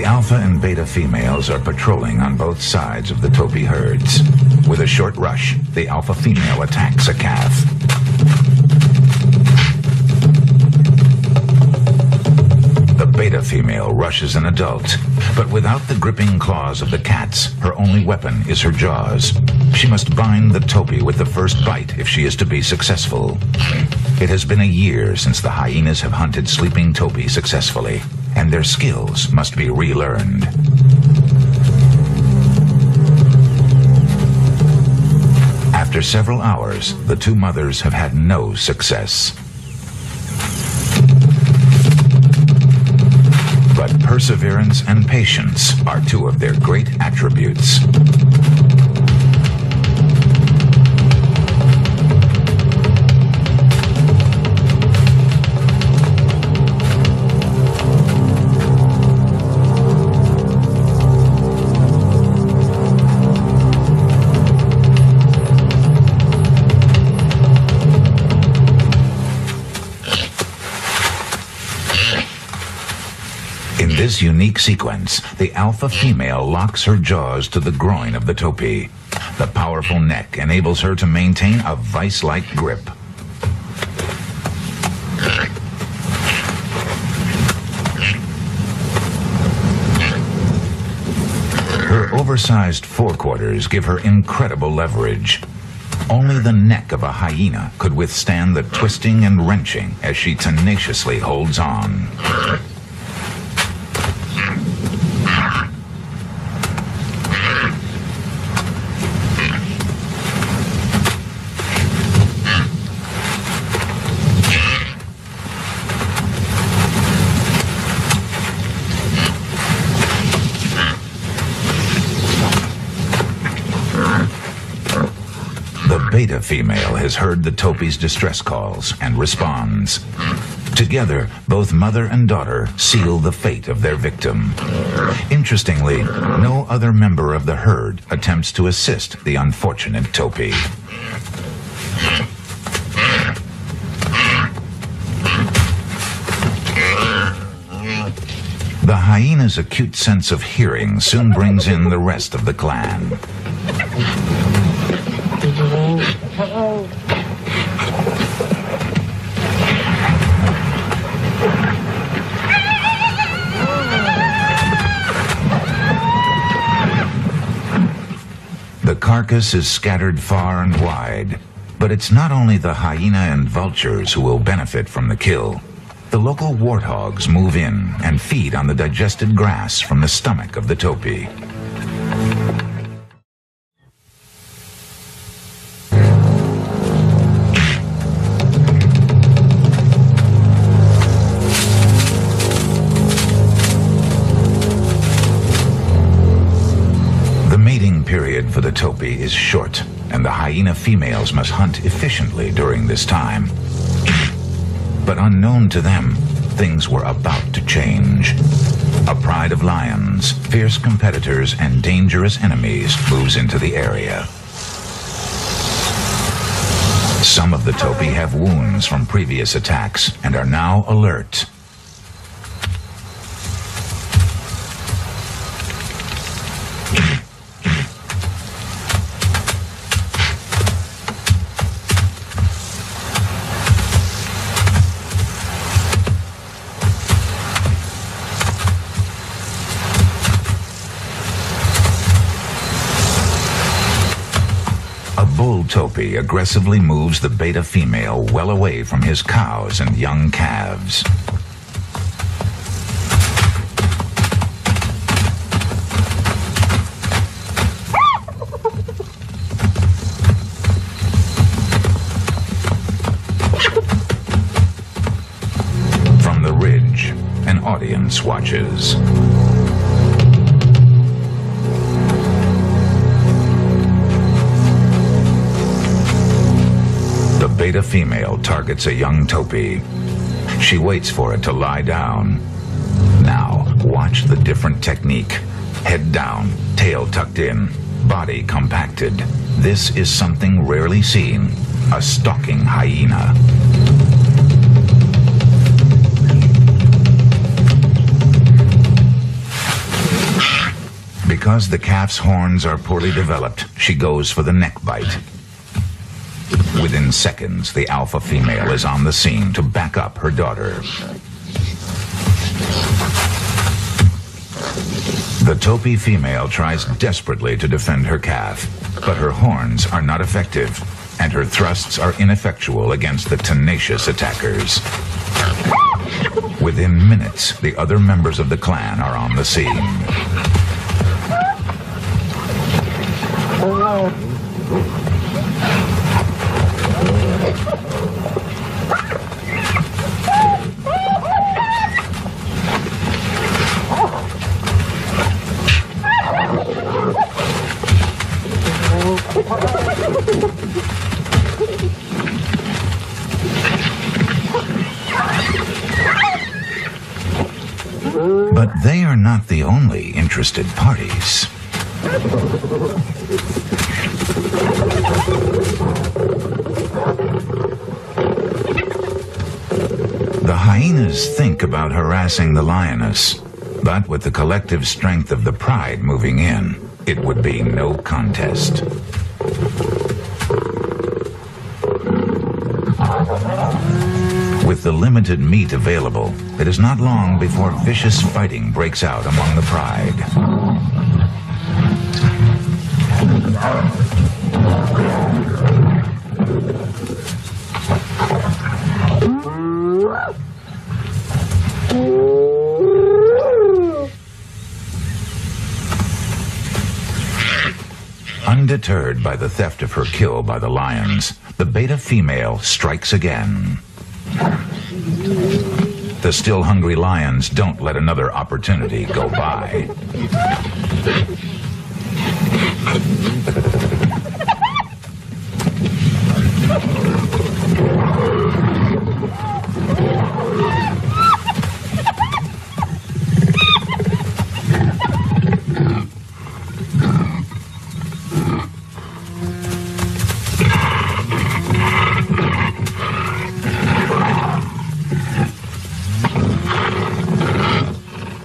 Alpha and beta females are patrolling on both sides of the topi herds. With a short rush, the alpha female attacks a calf. The beta female rushes an adult, but without the gripping claws of the cats, her only weapon is her jaws. She must bind the topi with the first bite if she is to be successful. It has been a year since the hyenas have hunted sleeping topi successfully, and their skills must be relearned. After several hours, the two mothers have had no success. But perseverance and patience are two of their great attributes. In this unique sequence, the alpha female locks her jaws to the groin of the topi. The powerful neck enables her to maintain a vice-like grip. Her oversized forequarters give her incredible leverage. Only the neck of a hyena could withstand the twisting and wrenching as she tenaciously holds on. The beta female has heard the topi's distress calls and responds. Together, both mother and daughter seal the fate of their victim. Interestingly, no other member of the herd attempts to assist the unfortunate topi. The hyena's acute sense of hearing soon brings in the rest of the clan. The carcass is scattered far and wide, but it's not only the hyena and vultures who will benefit from the kill. The local warthogs move in and feed on the digested grass from the stomach of the topi. Period for the topi is short, and the hyena females must hunt efficiently during this time. But unknown to them, things were about to change. A pride of lions, fierce competitors, and dangerous enemies moves into the area. Some of the topi have wounds from previous attacks and are now alert. Bull topi aggressively moves the beta female well away from his cows and young calves. From the ridge, an audience watches. beta female targets a young topee. She waits for it to lie down. Now, watch the different technique. Head down, tail tucked in, body compacted. This is something rarely seen, a stalking hyena. Because the calf's horns are poorly developed, she goes for the neck bite. Within seconds, the alpha female is on the scene to back up her daughter. The topee female tries desperately to defend her calf, but her horns are not effective, and her thrusts are ineffectual against the tenacious attackers. Within minutes, the other members of the clan are on the scene. But they are not the only interested parties. The hyenas think about harassing the lioness, but with the collective strength of the pride moving in, it would be no contest. With the limited meat available, it is not long before vicious fighting breaks out among the pride. Undeterred by the theft of her kill by the lions, the beta female strikes again. The still hungry lions don't let another opportunity go by.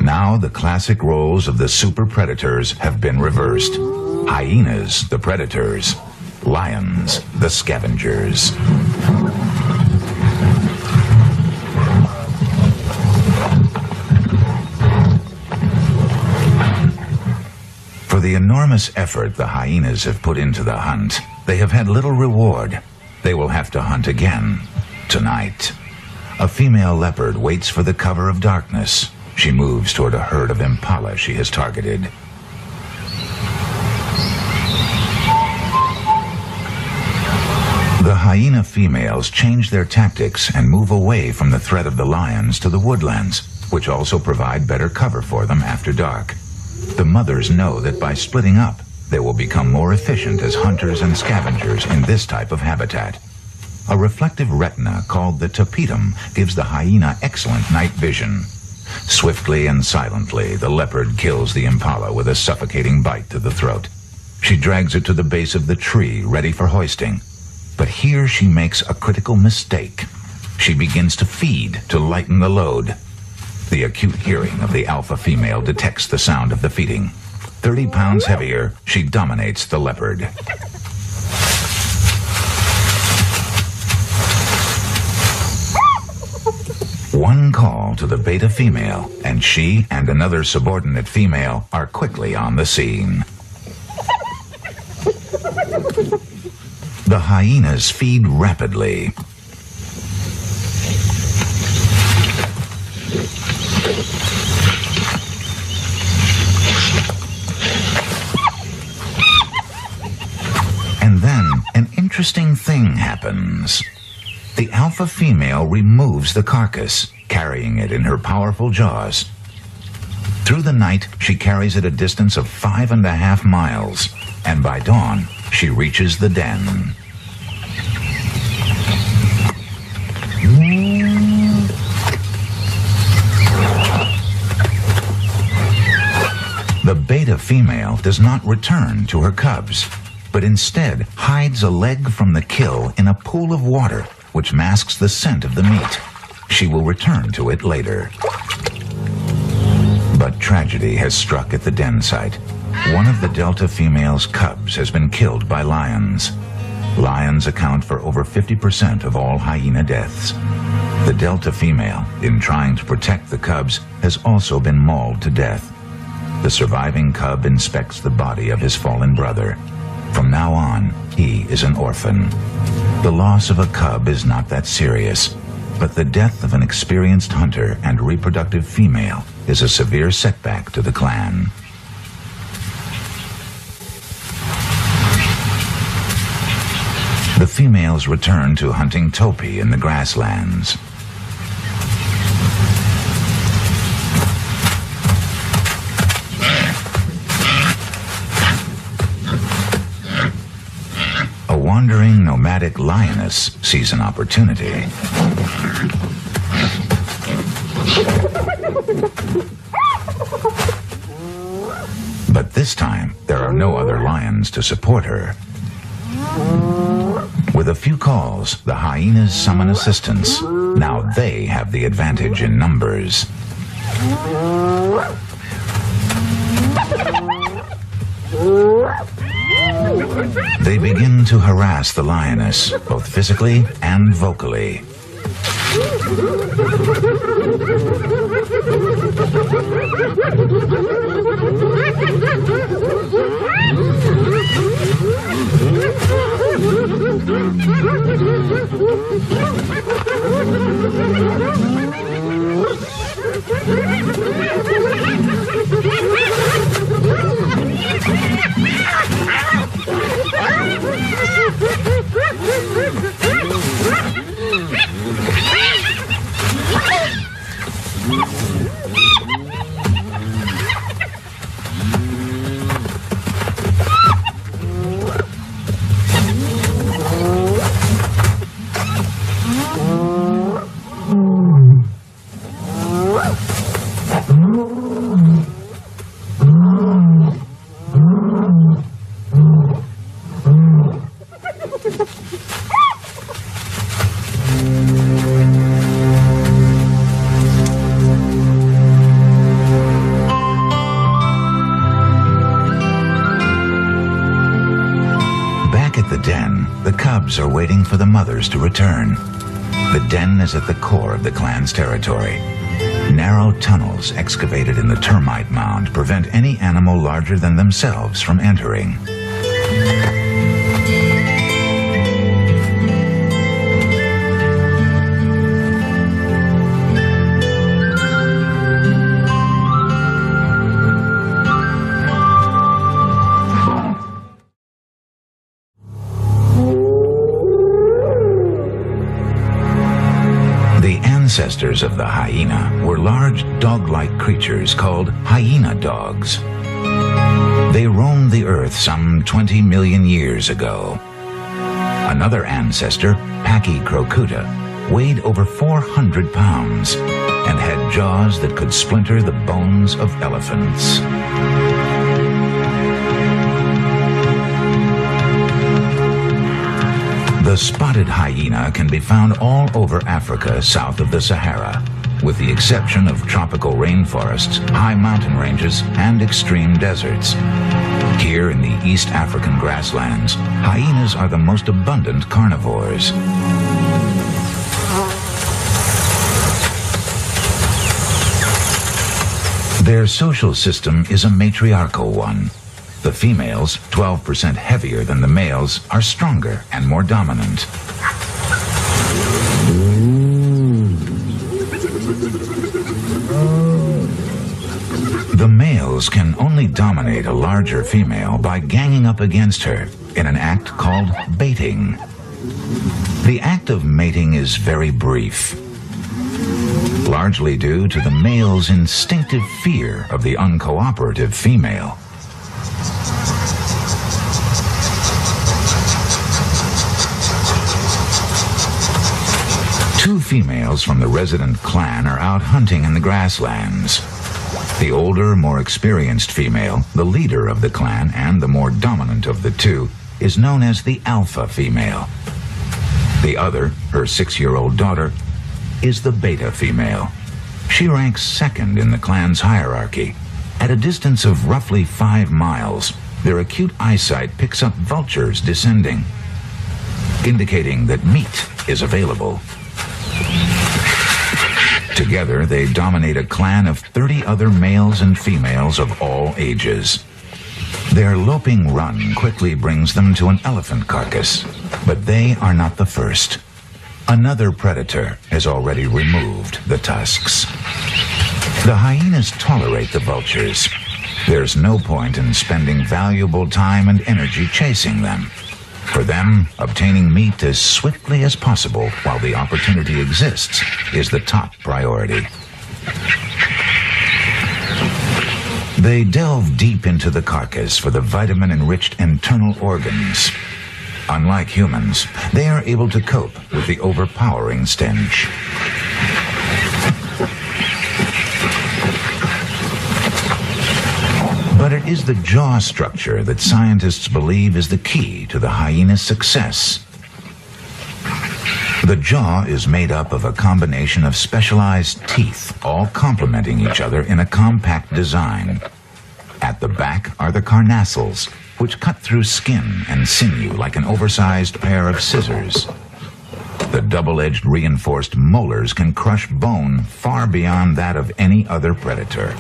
Now the classic roles of the super predators have been reversed. Hyenas, the predators. Lions, the scavengers. For the enormous effort the hyenas have put into the hunt, they have had little reward. They will have to hunt again, tonight. A female leopard waits for the cover of darkness. She moves toward a herd of impala she has targeted. The hyena females change their tactics and move away from the threat of the lions to the woodlands, which also provide better cover for them after dark. The mothers know that by splitting up, they will become more efficient as hunters and scavengers in this type of habitat. A reflective retina called the tapetum gives the hyena excellent night vision. Swiftly and silently, the leopard kills the impala with a suffocating bite to the throat. She drags it to the base of the tree, ready for hoisting. But here she makes a critical mistake. She begins to feed to lighten the load. The acute hearing of the alpha female detects the sound of the feeding. 30 pounds heavier, she dominates the leopard. One call to the beta female, and she and another subordinate female are quickly on the scene. The hyenas feed rapidly. And then an interesting thing happens. The alpha female removes the carcass, carrying it in her powerful jaws. Through the night, she carries it a distance of 5.5 miles, and by dawn, she reaches the den. The beta female does not return to her cubs, but instead hides a leg from the kill in a pool of water, which masks the scent of the meat. She will return to it later. But tragedy has struck at the den site. One of the delta female's cubs has been killed by lions. Lions account for over 50% of all hyena deaths. The delta female, in trying to protect the cubs, has also been mauled to death. The surviving cub inspects the body of his fallen brother. From now on, he is an orphan. The loss of a cub is not that serious, but the death of an experienced hunter and reproductive female is a severe setback to the clan. The females return to hunting topi in the grasslands. A wandering nomadic lioness sees an opportunity. But this time, there are no other lions to support her. With a few calls, the hyenas summon assistance. Now they have the advantage in numbers. They begin to harass the lioness, both physically and vocally. Are waiting for the mothers to return. The den is at the core of the clan's territory. Narrow tunnels excavated in the termite mound prevent any animal larger than themselves from entering. Ancestors of the hyena were large dog-like creatures called hyena dogs. They roamed the earth some 20 million years ago. Another ancestor, Pachycrocuta, weighed over 400 pounds and had jaws that could splinter the bones of elephants. The spotted hyena can be found all over Africa south of the Sahara, with the exception of tropical rainforests, high mountain ranges, and extreme deserts. Here in the East African grasslands, hyenas are the most abundant carnivores. Their social system is a matriarchal one. The females, 12% heavier than the males, are stronger and more dominant. The males can only dominate a larger female by ganging up against her in an act called baiting. The act of mating is very brief, largely due to the male's instinctive fear of the uncooperative female. Two females from the resident clan are out hunting in the grasslands. The older, more experienced female, the leader of the clan and the more dominant of the two, is known as the alpha female. The other, her 6-year-old daughter, is the beta female. She ranks second in the clan's hierarchy. At a distance of roughly 5 miles, their acute eyesight picks up vultures descending, indicating that meat is available. Together, they dominate a clan of 30 other males and females of all ages. Their loping run quickly brings them to an elephant carcass, but they are not the first. Another predator has already removed the tusks. The hyenas tolerate the vultures. There's no point in spending valuable time and energy chasing them. For them, obtaining meat as swiftly as possible while the opportunity exists is the top priority. They delve deep into the carcass for the vitamin-enriched internal organs. Unlike humans, they are able to cope with the overpowering stench. But it is the jaw structure that scientists believe is the key to the hyena's success. The jaw is made up of a combination of specialized teeth, all complementing each other in a compact design. At the back are the carnassials, which cut through skin and sinew like an oversized pair of scissors. The double-edged reinforced molars can crush bone far beyond that of any other predator.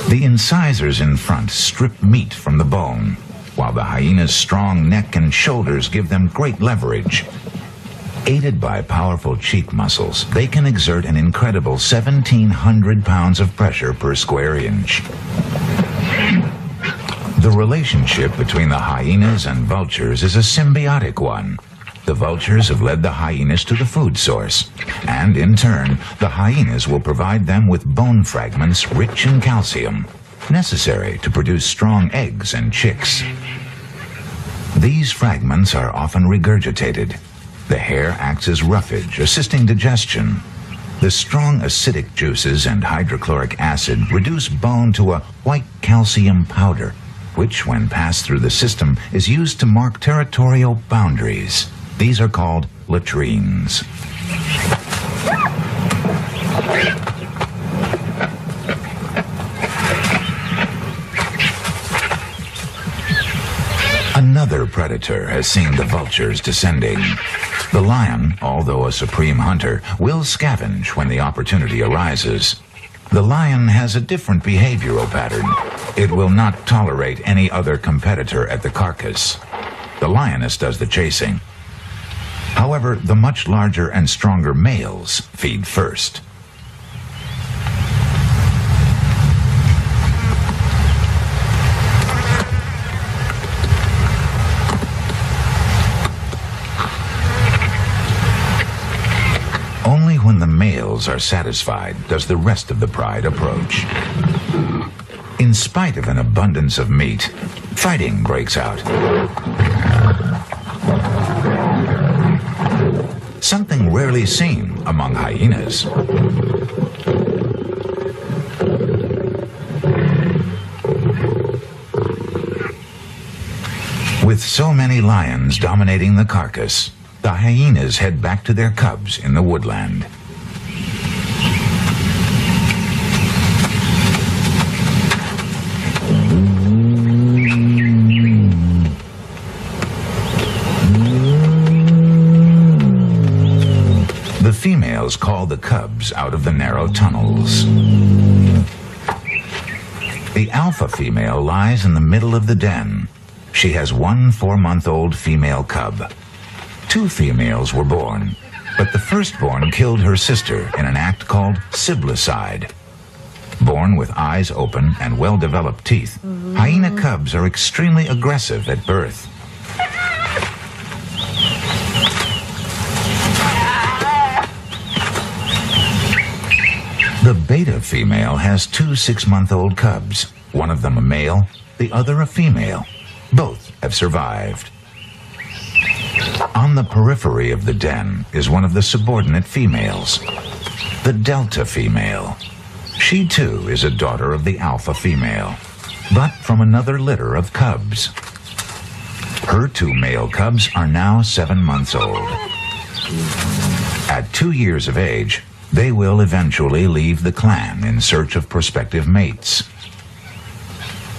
The incisors in front strip meat from the bone, while the hyena's strong neck and shoulders give them great leverage. Aided by powerful cheek muscles, they can exert an incredible 1,700 pounds of pressure per square inch. The relationship between the hyenas and vultures is a symbiotic one. The vultures have led the hyenas to the food source, and in turn, the hyenas will provide them with bone fragments rich in calcium, necessary to produce strong eggs and chicks. These fragments are often regurgitated. The hair acts as roughage, assisting digestion. The strong acidic juices and hydrochloric acid reduce bone to a white calcium powder, which, when passed through the system, is used to mark territorial boundaries. These are called latrines. Another predator has seen the vultures descending. The lion, although a supreme hunter, will scavenge when the opportunity arises. The lion has a different behavioral pattern. It will not tolerate any other competitor at the carcass. The lioness does the chasing. However, the much larger and stronger males feed first. Only when the males are satisfied does the rest of the pride approach. In spite of an abundance of meat, fighting breaks out. Something rarely seen among hyenas. With so many lions dominating the carcass, the hyenas head back to their cubs in the woodland. The females call the cubs out of the narrow tunnels. The alpha female lies in the middle of the den. She has one 4-month-old female cub. 2 females were born, but the firstborn killed her sister in an act called siblicide. Born with eyes open and well-developed teeth, hyena cubs are extremely aggressive at birth. The beta female has 2 6-month-old cubs, one of them a male, the other a female. Both have survived. On the periphery of the den is one of the subordinate females, the delta female. She too is a daughter of the alpha female, but from another litter of cubs. Her 2 male cubs are now 7 months old. At 2 years of age, they will eventually leave the clan in search of prospective mates.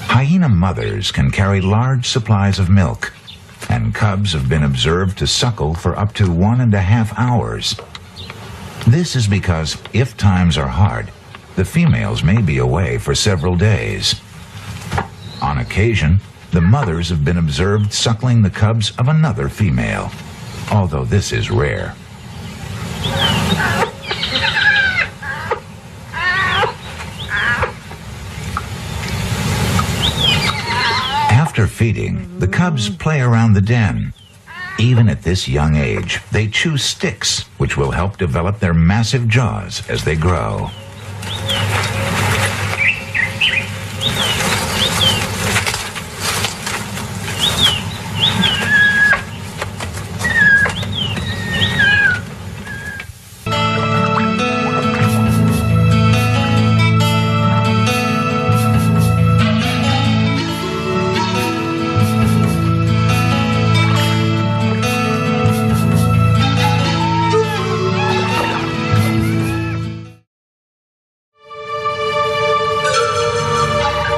Hyena mothers can carry large supplies of milk, and cubs have been observed to suckle for up to 1.5 hours. This is because if times are hard, the females may be away for several days. On occasion, the mothers have been observed suckling the cubs of another female, although this is rare. After feeding, the cubs play around the den. Even at this young age, they chew sticks, which will help develop their massive jaws as they grow.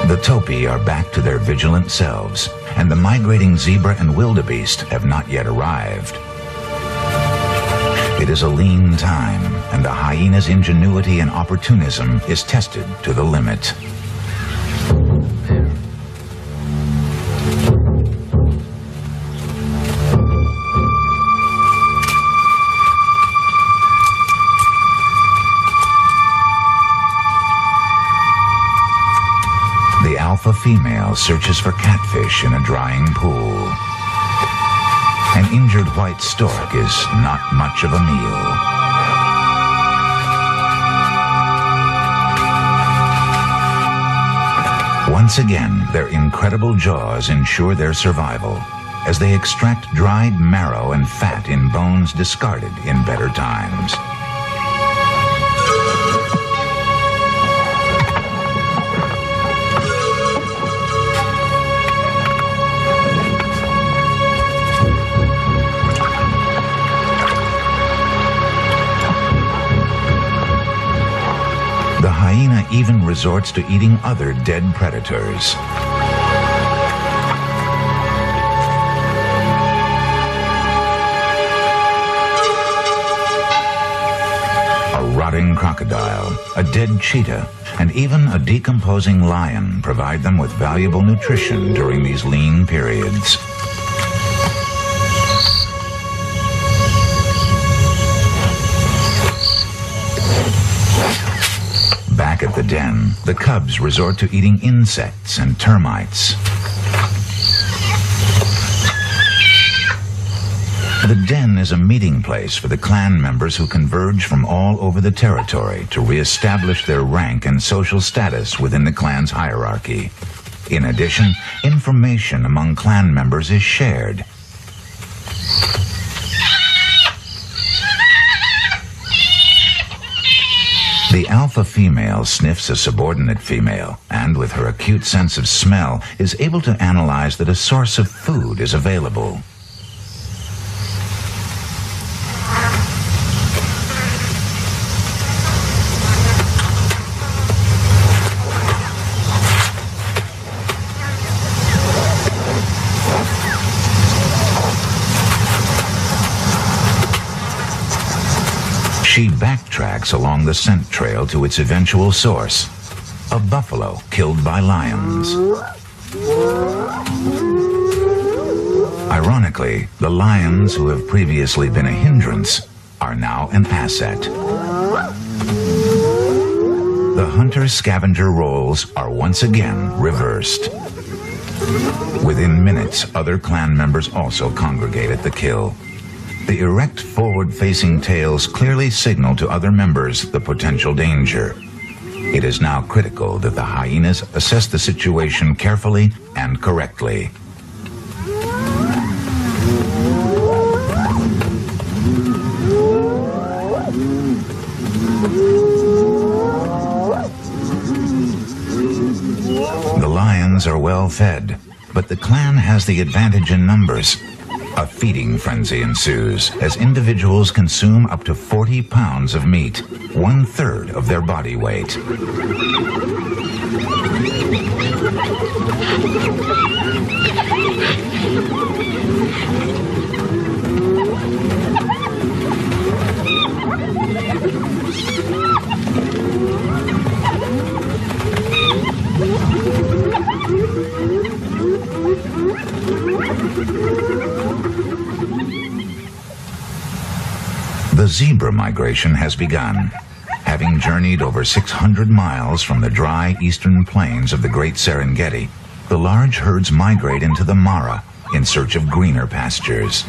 The topi are back to their vigilant selves, and the migrating zebra and wildebeest have not yet arrived. It is a lean time, and the hyena's ingenuity and opportunism is tested to the limit. The alpha female searches for catfish in a drying pool. An injured white stork is not much of a meal. Once again, their incredible jaws ensure their survival as they extract dried marrow and fat in bones discarded in better times. The hyena even resorts to eating other dead predators. A rotting crocodile, a dead cheetah, and even a decomposing lion provide them with valuable nutrition during these lean periods. Back at the den, the cubs resort to eating insects and termites. The den is a meeting place for the clan members who converge from all over the territory to re-establish their rank and social status within the clan's hierarchy. In addition, information among clan members is shared. The alpha female sniffs a subordinate female, and with her acute sense of smell, is able to analyze that a source of food is available. She backtracks along the scent trail to its eventual source, a buffalo killed by lions. Ironically, the lions who have previously been a hindrance are now an asset. The hunter-scavenger roles are once again reversed. Within minutes, other clan members also congregate at the kill. The erect forward-facing tails clearly signal to other members the potential danger. It is now critical that the hyenas assess the situation carefully and correctly. well fed, but the clan has the advantage in numbers. A feeding frenzy ensues as individuals consume up to 40 pounds of meat, 1/3 of their body weight. The zebra migration has begun. Having journeyed over 600 miles from the dry eastern plains of the Great Serengeti, the large herds migrate into the Mara in search of greener pastures.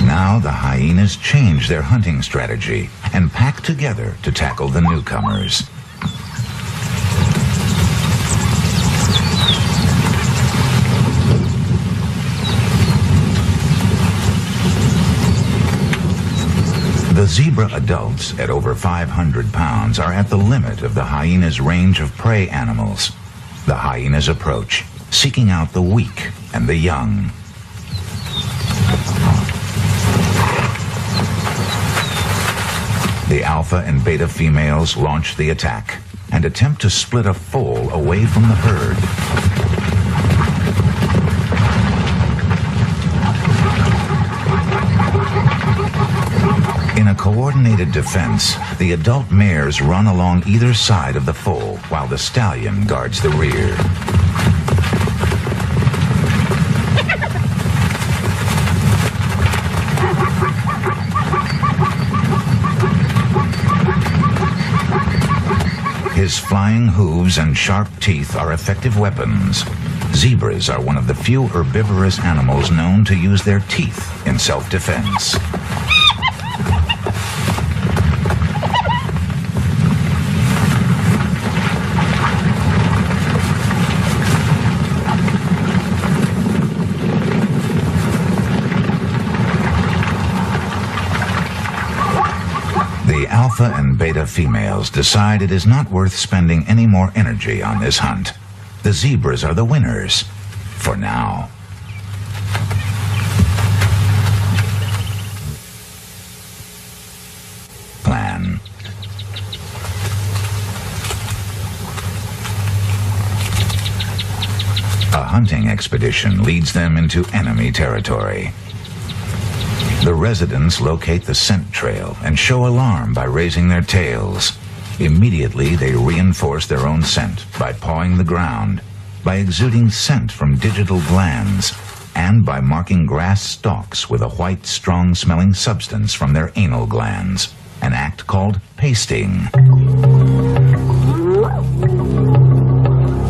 Now the hyenas change their hunting strategy and pack together to tackle the newcomers. The zebra adults at over 500 pounds are at the limit of the hyena's range of prey animals. The hyenas approach, seeking out the weak and the young. The alpha and beta females launch the attack and attempt to split a foal away from the herd. In a coordinated defense, the adult mares run along either side of the foal while the stallion guards the rear. His flying hooves and sharp teeth are effective weapons. Zebras are one of the few herbivorous animals known to use their teeth in self-defense. The alpha and beta females decide it is not worth spending any more energy on this hunt. The zebras are the winners, for now. Plan. A hunting expedition leads them into enemy territory. The residents locate the scent trail and show alarm by raising their tails. Immediately, they reinforce their own scent by pawing the ground, by exuding scent from digital glands, and by marking grass stalks with a white, strong-smelling substance from their anal glands, an act called pasting.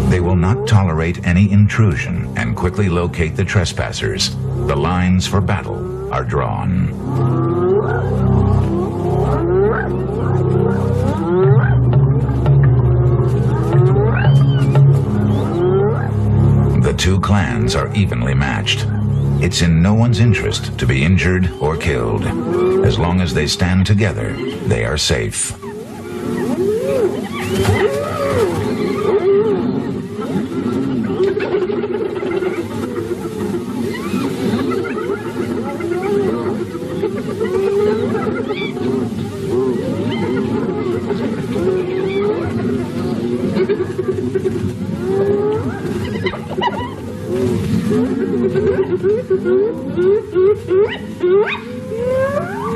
They will not tolerate any intrusion and quickly locate the trespassers. The lines for battle are drawn. The two clans are evenly matched. It's in no one's interest to be injured or killed. As long as they stand together, they are safe.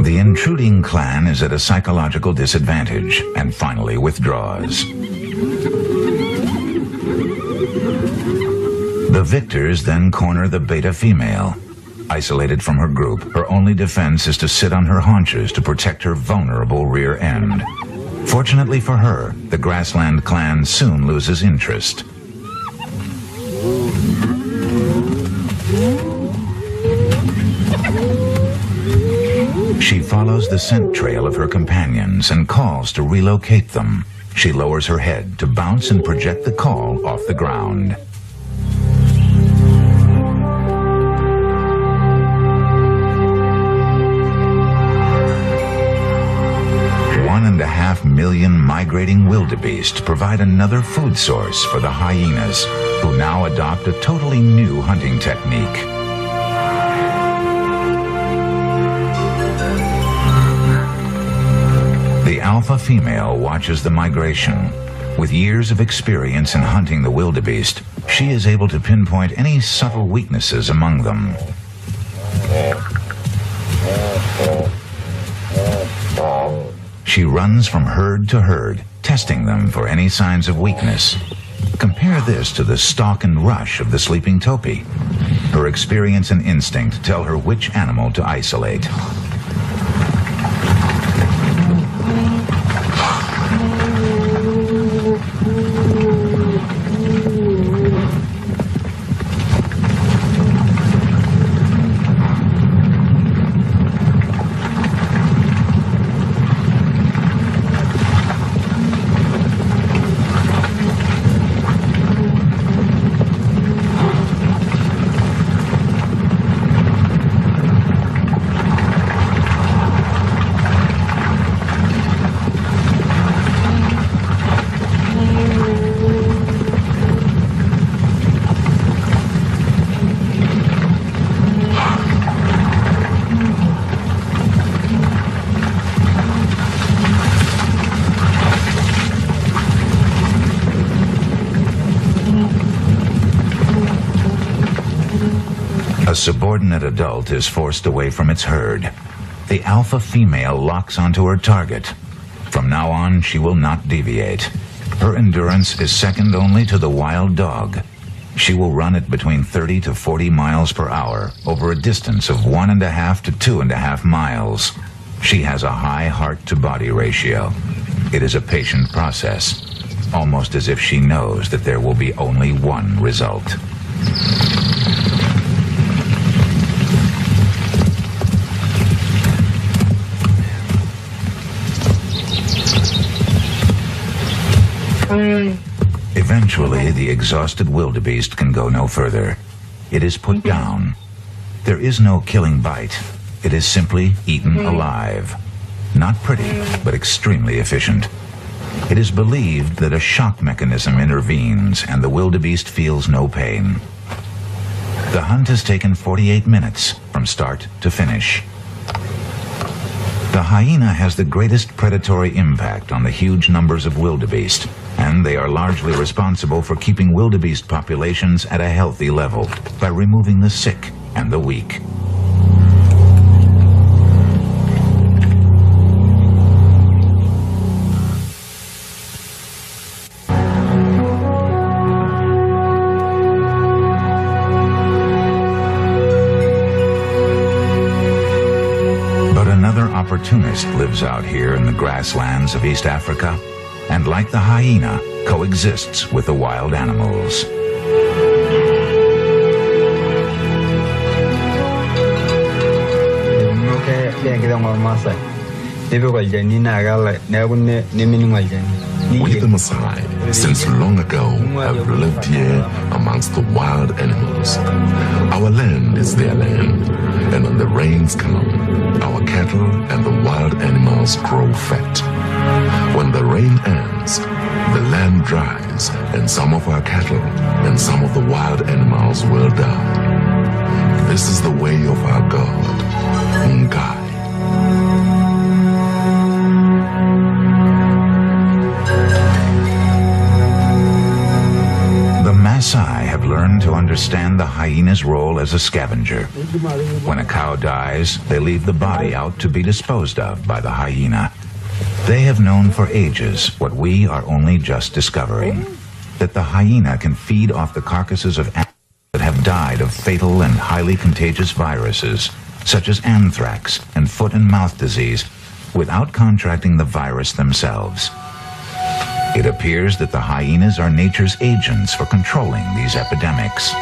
The intruding clan is at a psychological disadvantage and finally withdraws. The victors then corner the beta female. Isolated from her group, her only defense is to sit on her haunches to protect her vulnerable rear end. Fortunately for her, the grassland clan soon loses interest. She follows the scent trail of her companions and calls to relocate them. She lowers her head to bounce and project the call off the ground. million migrating wildebeest provide another food source for the hyenas, who now adopt a totally new hunting technique. The alpha female watches the migration. With years of experience in hunting the wildebeest, she is able to pinpoint any subtle weaknesses among them. She runs from herd to herd, testing them for any signs of weakness. Compare this to the stalk and rush of the sleeping topi. Her experience and instinct tell her which animal to isolate. A subordinate adult is forced away from its herd. The alpha female locks onto her target. From now on, she will not deviate. Her endurance is second only to the wild dog. She will run at between 30 to 40 miles per hour over a distance of 1.5 to 2.5 miles. She has a high heart-to-body ratio. It is a patient process, almost as if she knows that there will be only one result. Eventually, the exhausted wildebeest can go no further. It is put down. There is no killing bite. It is simply eaten alive. Not pretty, but extremely efficient. It is believed that a shock mechanism intervenes and the wildebeest feels no pain. The hunt has taken 48 minutes from start to finish. The hyena has the greatest predatory impact on the huge numbers of wildebeest, and they are largely responsible for keeping wildebeest populations at a healthy level by removing the sick and the weak. But another opportunist lives out here in the grasslands of East Africa, and like the hyena, coexists with the wild animals. We the Maasai, since long ago, have lived here amongst the wild animals. Our land is their land, and when the rains come, our cattle and the wild animals grow fat. When the rain ends, the land dries, and some of our cattle and some of the wild animals will die. This is the way of our God, Ngai. The Maasai have learned to understand the hyena's role as a scavenger. When a cow dies, they leave the body out to be disposed of by the hyena. They have known for ages what we are only just discovering, that the hyena can feed off the carcasses of animals that have died of fatal and highly contagious viruses, such as anthrax and foot and mouth disease, without contracting the virus themselves. It appears that the hyenas are nature's agents for controlling these epidemics.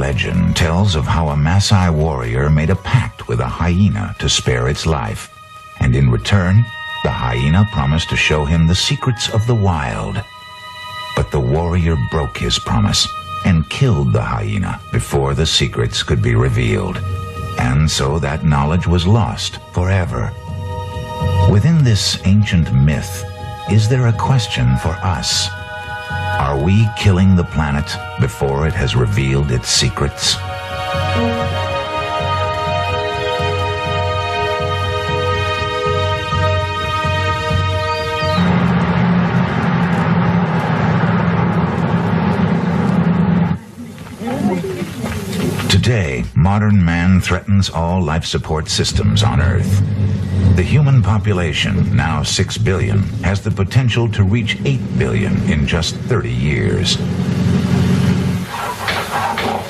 legend tells of how a Maasai warrior made a pact with a hyena to spare its life, and in return, the hyena promised to show him the secrets of the wild. But the warrior broke his promise and killed the hyena before the secrets could be revealed, and so that knowledge was lost forever. Within this ancient myth, is there a question for us? Are we killing the planet before it has revealed its secrets? Today, modern man threatens all life support systems on Earth. The human population, now 6 billion, has the potential to reach 8 billion in just 30 years.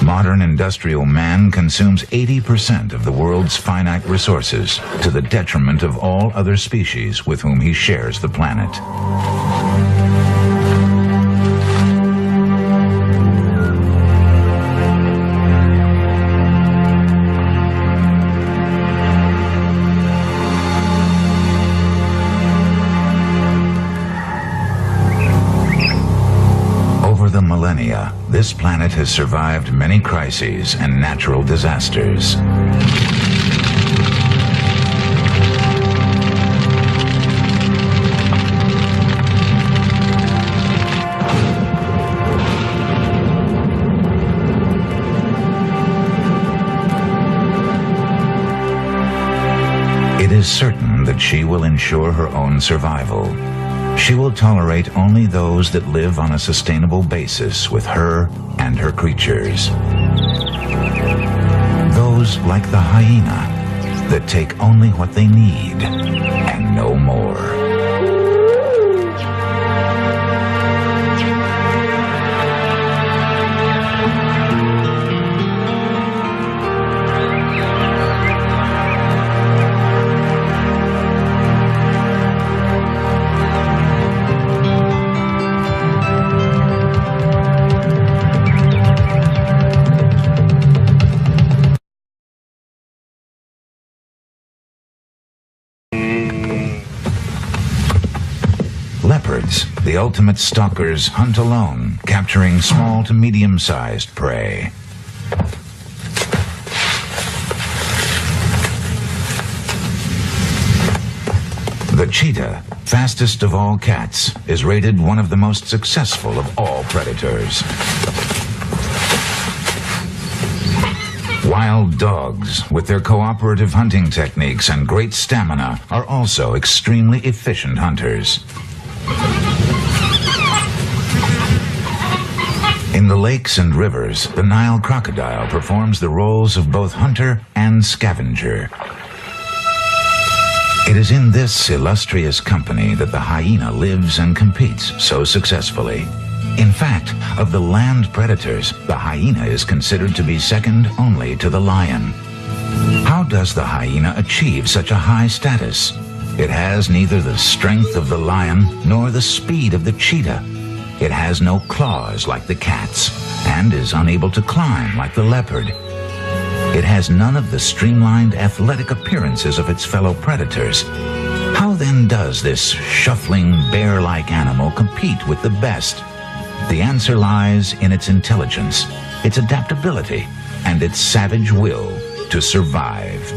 Modern industrial man consumes 80% of the world's finite resources, to the detriment of all other species with whom he shares the planet. Millennia, this planet has survived many crises and natural disasters. It is certain that she will ensure her own survival. She will tolerate only those that live on a sustainable basis with her and her creatures. Those like the hyena, that take only what they need and no more. Leopards, the ultimate stalkers, hunt alone, capturing small to medium-sized prey. The cheetah, fastest of all cats, is rated one of the most successful of all predators. Wild dogs, with their cooperative hunting techniques and great stamina, are also extremely efficient hunters. In the lakes and rivers, the Nile crocodile performs the roles of both hunter and scavenger. It is in this illustrious company that the hyena lives and competes so successfully. In fact, of the land predators, the hyena is considered to be second only to the lion. How does the hyena achieve such a high status? It has neither the strength of the lion nor the speed of the cheetah. It has no claws like the cats and is unable to climb like the leopard. It has none of the streamlined athletic appearances of its fellow predators. How then does this shuffling bear-like animal compete with the best? The answer lies in its intelligence, its adaptability, and its savage will to survive.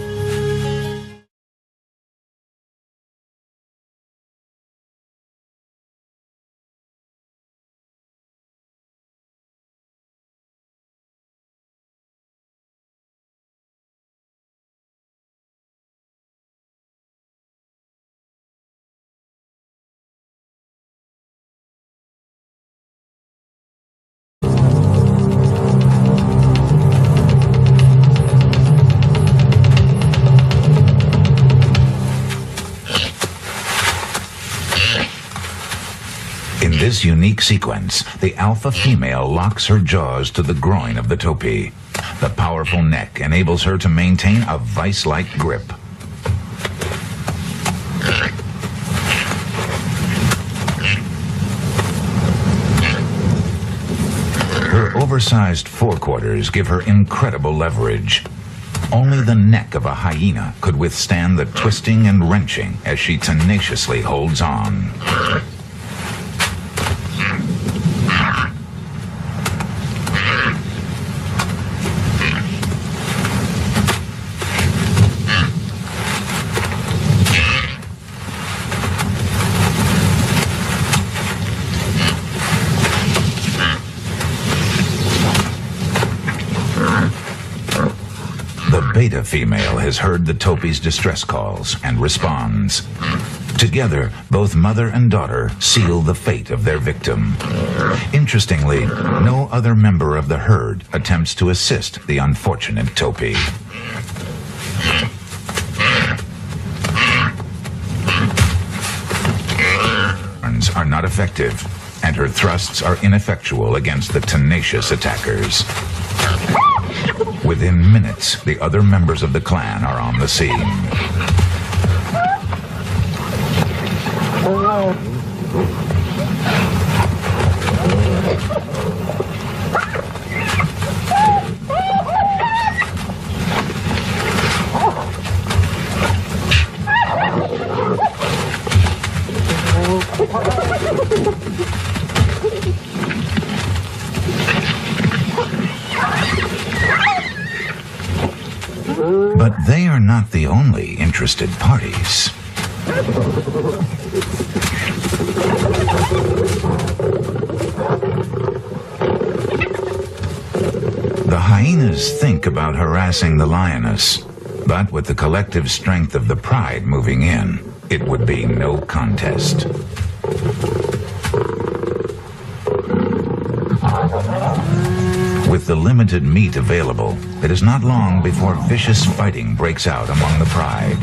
In this unique sequence, the alpha female locks her jaws to the groin of the topee. The powerful neck enables her to maintain a vice-like grip. Her oversized forequarters give her incredible leverage. Only the neck of a hyena could withstand the twisting and wrenching as she tenaciously holds on. The beta female has heard the topi's distress calls and responds. Together, both mother and daughter seal the fate of their victim. Interestingly, no other member of the herd attempts to assist the unfortunate topi. Are not effective, and her thrusts are ineffectual against the tenacious attackers. Within minutes, the other members of the clan are on the scene. But they are not the only interested parties. The hyenas think about harassing the lioness, but with the collective strength of the pride moving in, it would be no contest. With the limited meat available, it is not long before vicious fighting breaks out among the pride.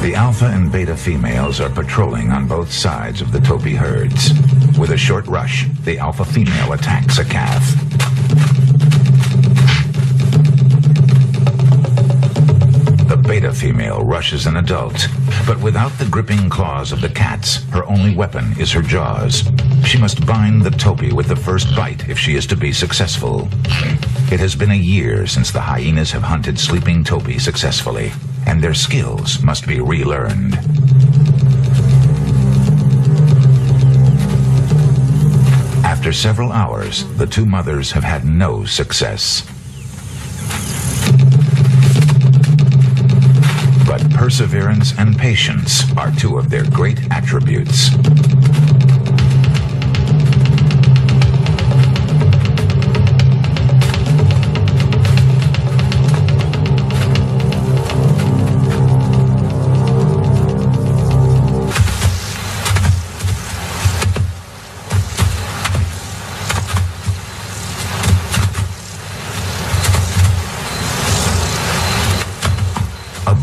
The alpha and beta females are patrolling on both sides of the topi herds. With a short rush, the alpha female attacks a calf. The beta female rushes an adult, but without the gripping claws of the cats, her only weapon is her jaws. She must bind the topi with the first bite if she is to be successful. It has been a year since the hyenas have hunted sleeping topi successfully, and their skills must be relearned. After several hours, the two mothers have had no success. But perseverance and patience are two of their great attributes.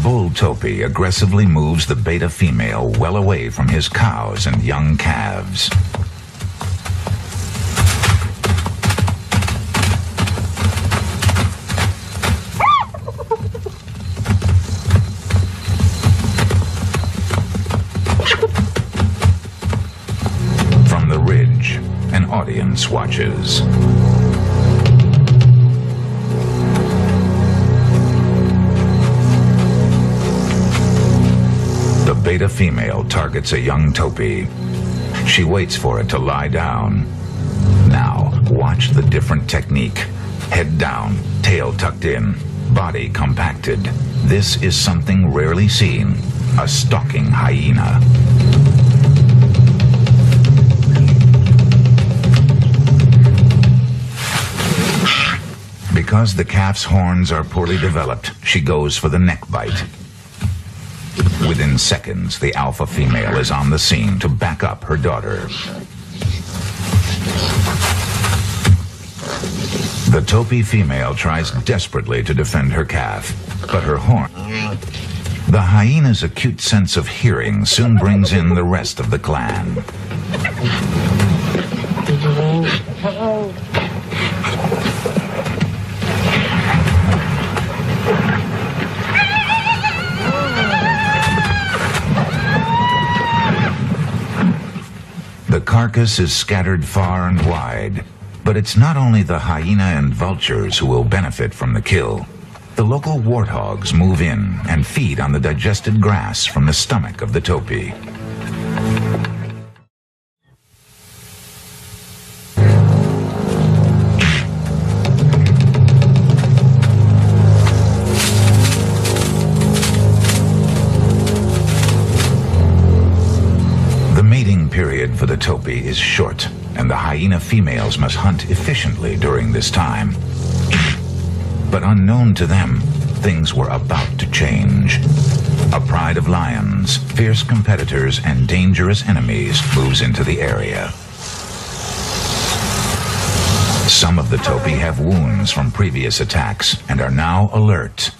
Bull topi aggressively moves the beta female well away from his cows and young calves. From the ridge, an audience watches. The beta female targets a young topi. She waits for it to lie down. Now, watch the different technique. Head down, tail tucked in, body compacted. This is something rarely seen, a stalking hyena. Because the calf's horns are poorly developed, she goes for the neck bite. Within seconds, the alpha female is on the scene to back up her daughter. The Topi female tries desperately to defend her calf, but her horn... The hyena's acute sense of hearing soon brings in the rest of the clan. The carcass is scattered far and wide, but it's not only the hyena and vultures who will benefit from the kill. The local warthogs move in and feed on the digested grass from the stomach of the Topi. The mating period for the Topi is short, and the hyena females must hunt efficiently during this time. But unknown to them, things were about to change. A pride of lions, fierce competitors, and dangerous enemies moves into the area. Some of the Topi have wounds from previous attacks and are now alert.